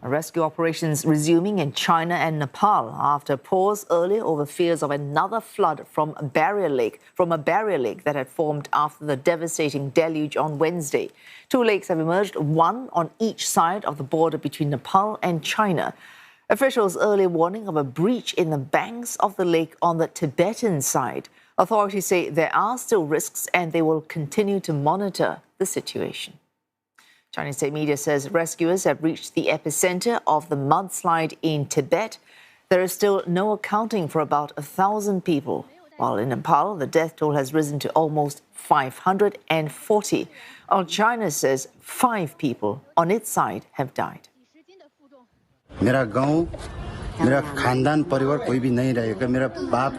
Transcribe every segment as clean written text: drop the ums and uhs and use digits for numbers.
Rescue operations resuming in China and Nepal after a pause earlier over fears of another flood from a barrier lake that had formed after the devastating deluge on Wednesday. 2 lakes have emerged, one on each side of the border between Nepal and China. Officials earlier warning of a breach in the banks of the lake on the Tibetan side. Authorities say there are still risks and they will continue to monitor the situation. Chinese state media says rescuers have reached the epicentre of the mudslide in Tibet. There is still no accounting for about 1,000 people, while in Nepal, the death toll has risen to almost 540, while China says 5 people on its side have died. मेरा गांव, मेरा खानदान परिवार कोई भी नहीं रहेगा. मेरा बाप,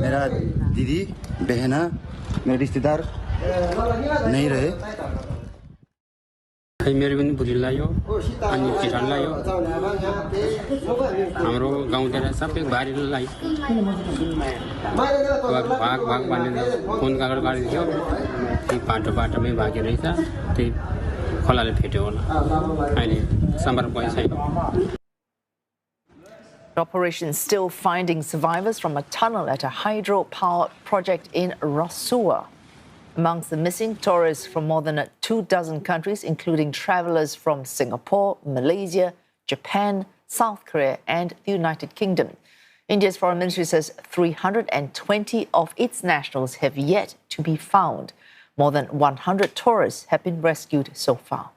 मेरा दीदी, बहना, मेरे रिश्तेदार नहीं रहे. मेरो पनि बुढी लाग्यो अनि किसान लाग्यो हाम्रो गाउँतिर सबै बारी लाग्यो भाग भनेर फोन कागज गरिदियो ती बाटोमै भागे रहेछ त्यही खोलाले फेट्यो होला अहिले सम्पर्क पनि छैन. Operation still finding survivors from a tunnel at a hydropower project in Rasuwa. Amongst the missing, tourists from more than 24 countries, including travellers from Singapore, Malaysia, Japan, South Korea and the United Kingdom. India's foreign ministry says 320 of its nationals have yet to be found. More than 100 tourists have been rescued so far.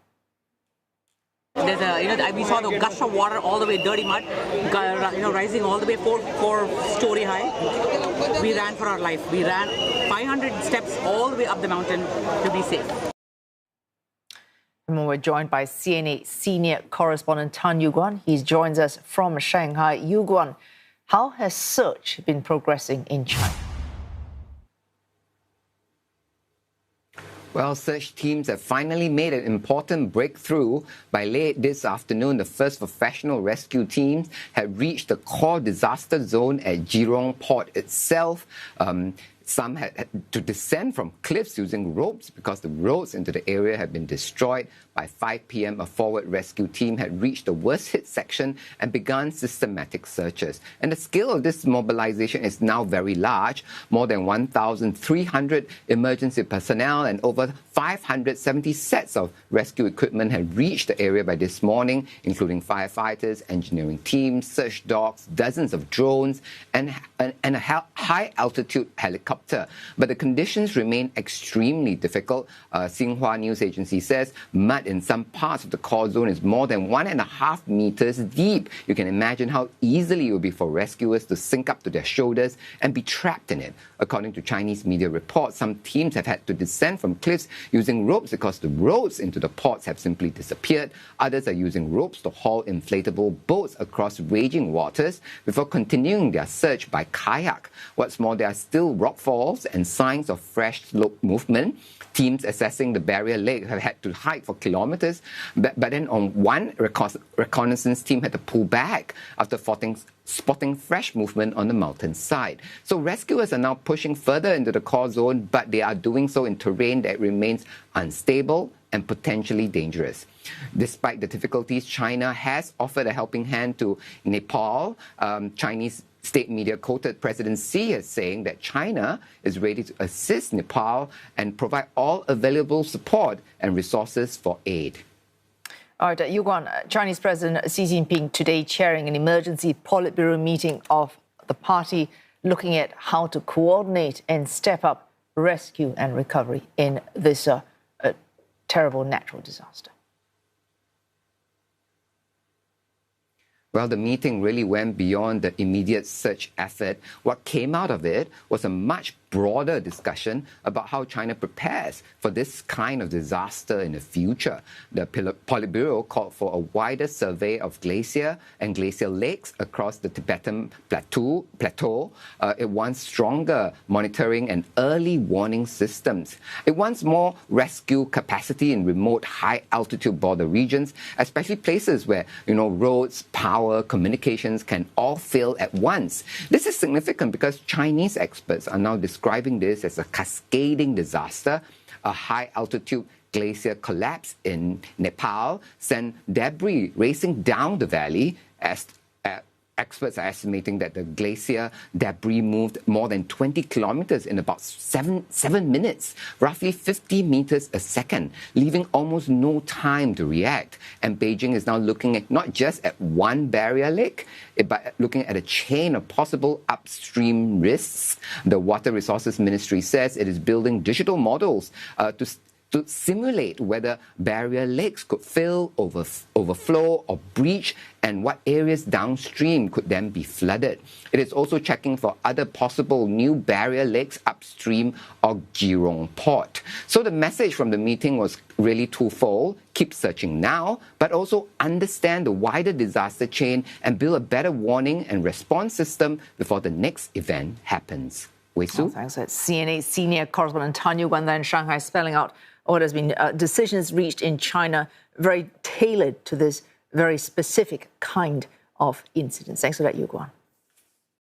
There's we saw the gush of water all the way, dirty mud, rising all the way 4-story high. We ran for our life. We ran 500 steps all the way up the mountain to be safe. And we're joined by CNA senior correspondent Yew Guan. He joins us from Shanghai. Yew Guan, how has search been progressing in China? Well, search teams have finally made an important breakthrough. By late this afternoon, the first professional rescue teams had reached the core disaster zone at Jurong port itself. Some had to descend from cliffs using ropes because the roads into the area had been destroyed. By 5 p.m., a forward rescue team had reached the worst-hit section and begun systematic searches. And the scale of this mobilization is now very large. More than 1,300 emergency personnel and over 570 sets of rescue equipment had reached the area by this morning, including firefighters, engineering teams, search dogs, dozens of drones, and a high-altitude helicopter. But the conditions remain extremely difficult. Xinhua news agency says mud in some parts of the core zone is more than 1.5 meters deep. You can imagine how easily it would be for rescuers to sink up to their shoulders and be trapped in it. According to Chinese media reports, some teams have had to descend from cliffs using ropes because the roads into the ports have simply disappeared. Others are using ropes to haul inflatable boats across raging waters before continuing their search by kayak. What's more, there are still rockfalls and signs of fresh slope movement. Teams assessing the barrier lake have had to hike for kilometers, but then on one reconnaissance team had to pull back after spotting fresh movement on the mountain side. So rescuers are now pushing further into the core zone, but they are doing so in terrain that remains unstable and potentially dangerous. Despite the difficulties, China has offered a helping hand to Nepal. Chinese state media quoted President Xi as saying that China is ready to assist Nepal and provide all available support and resources for aid. All right, Yew Guan, Chinese President Xi Jinping today chairing an emergency Politburo meeting of the party looking at how to coordinate and step up rescue and recovery in this terrible natural disaster. Well, the meeting really went beyond the immediate search effort. What came out of it was a much broader discussion about how China prepares for this kind of disaster in the future. The Politburo called for a wider survey of glacier and glacial lakes across the Tibetan plateau. It wants stronger monitoring and early warning systems. It wants more rescue capacity in remote high-altitude border regions, especially places where, roads, power, communications can all fail at once. This is significant because Chinese experts are now describing this as a cascading disaster, a high-altitude glacier collapse in Nepal sent debris racing down the valley as experts are estimating that the glacier debris moved more than 20 kilometers in about 7 minutes, roughly 50 meters a second, leaving almost no time to react. And Beijing is now looking at not just at one barrier lake, but looking at a chain of possible upstream risks. The Water Resources Ministry says it is building digital models to simulate whether barrier lakes could fill, overflow or breach, and what areas downstream could then be flooded. It is also checking for other possible new barrier lakes upstream of Jurong Port. So the message from the meeting was really twofold: keep searching now, but also understand the wider disaster chain and build a better warning and response system before the next event happens. Wei Su? Oh, thanks. That's CNA senior correspondent Yew Guan there in Shanghai, spelling out what has been decisions reached in China, very tailored to this very specific kind of incident. Thanks for that, Yew Guan.